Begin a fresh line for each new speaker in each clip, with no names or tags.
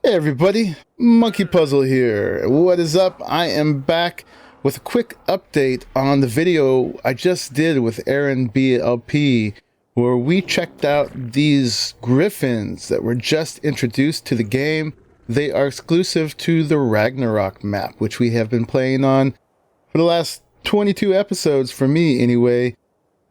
Hey everybody, MonkeyPuzzle here. What is up? I am back with a quick update on the video I just did with ARahli where we checked out these Griffins that were just introduced to the game. They are exclusive to the Ragnarok map, which we have been playing on for the last 22 episodes, for me anyway.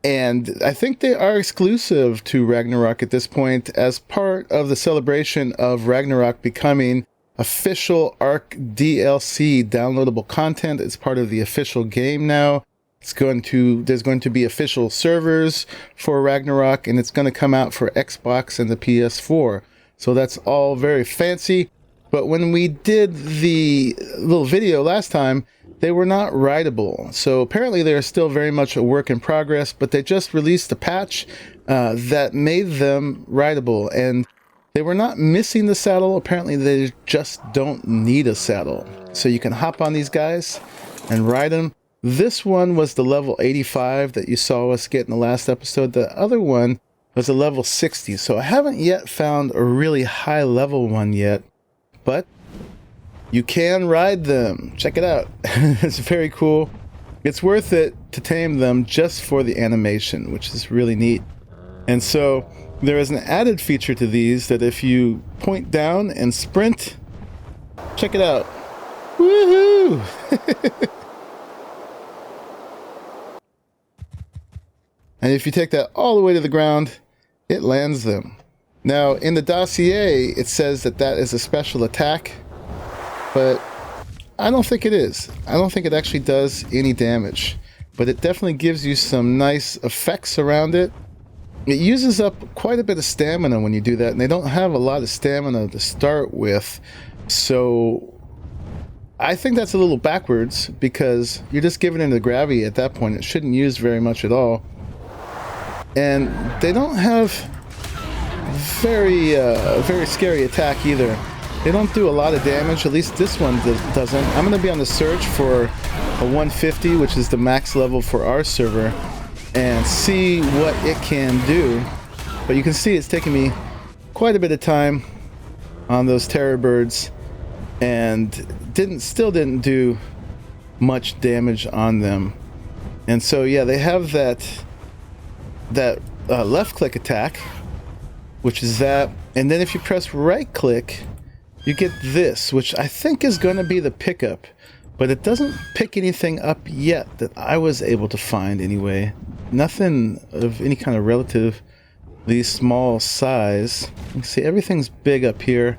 And I think they are exclusive to Ragnarok at this point as part of the celebration of Ragnarok becoming official ARK DLC downloadable content. It's part of the official game now. There's going to be official servers for Ragnarok, and it's going to come out for Xbox and the PS4. So that's all very fancy. But when we did the little video last time, they were not rideable. So apparently they're still very much a work in progress, but they just released a patch that made them rideable. And they were not missing the saddle. Apparently they just don't need a saddle. So you can hop on these guys and ride them. This one was the level 85 that you saw us get in the last episode. The other one was a level 60. So I haven't yet found a really high level one yet, but you can ride them. Check it out. It's very cool. It's worth it to tame them just for the animation, which is really neat. And so there is an added feature to these that if you point down and sprint, check it out. Woohoo! And if you take that all the way to the ground, it lands them. Now, in the dossier, it says that that is a special attack, but I don't think it is. I don't think it actually does any damage, but it definitely gives you some nice effects around it. It uses up quite a bit of stamina when you do that, and they don't have a lot of stamina to start with, so I think that's a little backwards because you're just giving it the gravity at that point. It shouldn't use very much at all. And they don't have very scary attack either. They don't do a lot of damage, at least this one doesn't. I'm going to be on the search for a 150, which is the max level for our server, and see what it can do. But you can see it's taking me quite a bit of time on those terror birds, and still didn't do much damage on them. And so yeah, they have that left click attack, which is that, and then if you press right click, you get this, which I think is going to be the pickup, but it doesn't pick anything up yet that I was able to find anyway. Nothing of any kind of relatively small size. You can see everything's big up here.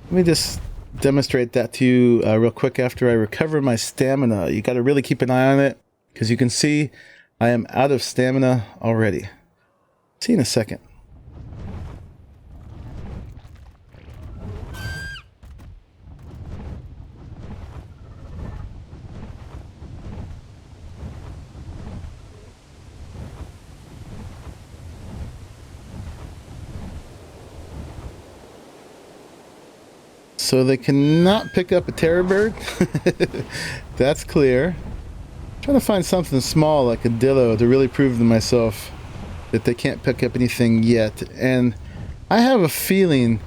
Let me just demonstrate that to you real quick after I recover my stamina. You got to really keep an eye on it because you can see I am out of stamina already. See you in a second. So they cannot pick up a terror bird. That's clear. I'm trying to find something small like a dillo to really prove to myself that they can't pick up anything yet. And I have a feeling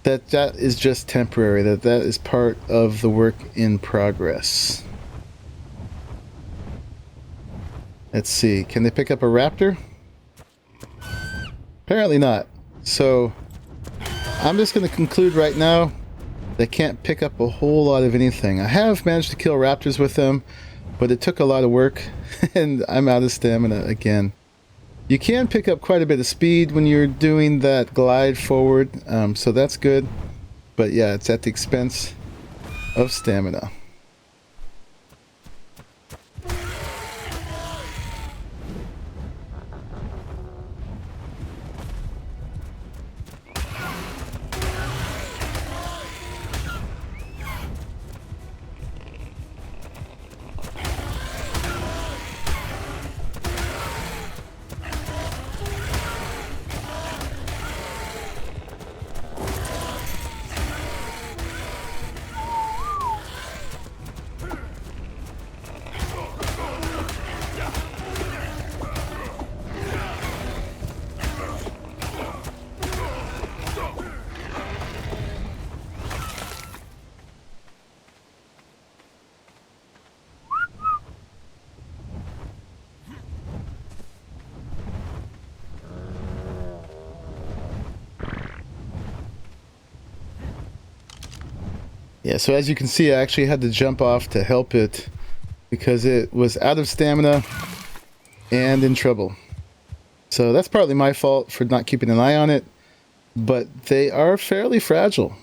that that is just temporary, that is part of the work in progress. Let's see, can they pick up a raptor? Apparently not. So I'm just going to conclude right now they can't pick up a whole lot of anything. I have managed to kill raptors with them, but it took a lot of work and I'm out of stamina again. You can pick up quite a bit of speed when you're doing that glide forward, so that's good. But yeah, it's at the expense of stamina. Yeah, so as you can see, I actually had to jump off to help it because it was out of stamina and in trouble. So that's partly my fault for not keeping an eye on it, but they are fairly fragile.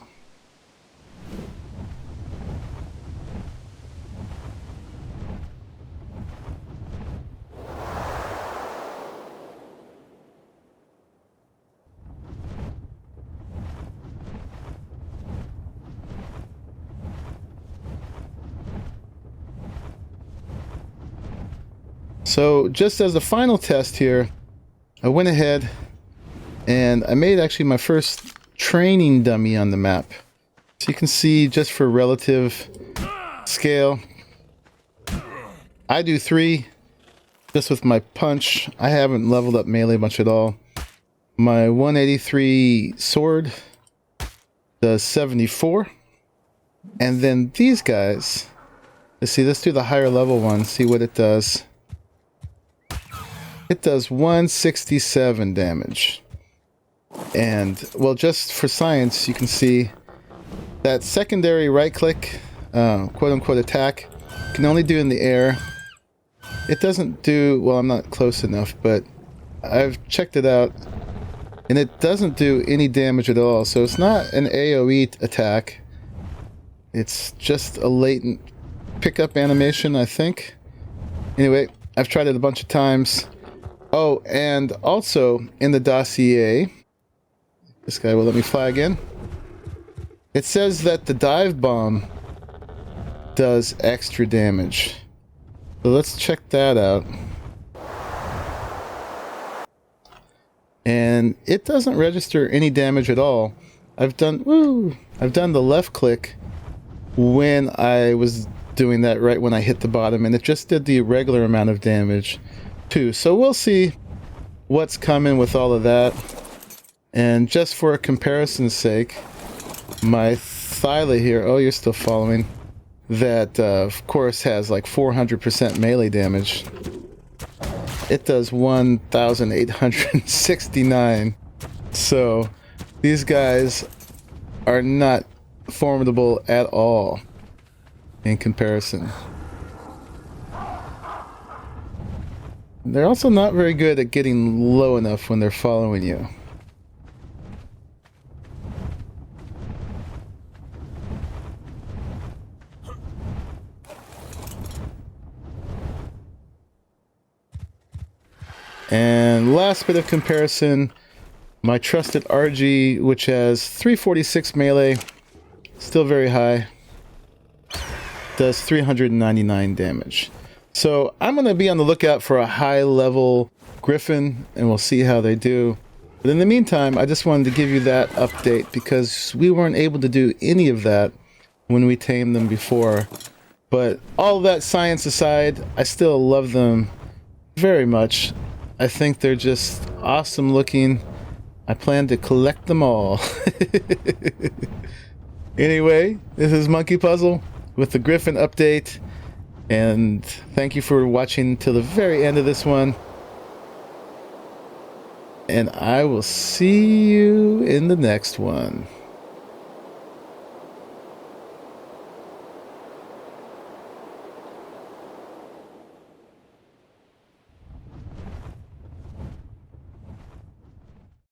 So just as a final test here, I went ahead and I made actually my first training dummy on the map. So you can see, just for relative scale, I do 3 just with my punch. I haven't leveled up melee much at all. My 183 sword does 74. And then these guys, let's see, let's do the higher level one, see what it does. It does 167 damage. And, well, just for science, you can see that secondary right-click, quote-unquote attack, can only do in the air. It doesn't do, well, I'm not close enough, but I've checked it out, and it doesn't do any damage at all. So it's not an AoE attack. It's just a latent pickup animation, I think. Anyway, I've tried it a bunch of times. Oh, and also in the dossier, this guy will let me fly again. It says that the dive bomb does extra damage. So let's check that out. And it doesn't register any damage at all. I've done the left click when I was doing that right when I hit the bottom, and it just did the regular amount of damage too. So we'll see what's coming with all of that. And just for a comparison's sake, my Thyla here, oh, you're still following, that of course has like 400% melee damage. It does 1,869. So these guys are not formidable at all in comparison. They're also not very good at getting low enough when they're following you. And last bit of comparison, my trusted RG, which has 346 melee, still very high, does 399 damage. So I'm going to be on the lookout for a high-level Griffin, and we'll see how they do. But in the meantime, I just wanted to give you that update because we weren't able to do any of that when we tamed them before. But all that science aside, I still love them very much. I think they're just awesome looking. I plan to collect them all. Anyway, this is MonkeyPuzzle with the Griffin update. And thank you for watching till the very end of this one. And I will see you in the next one.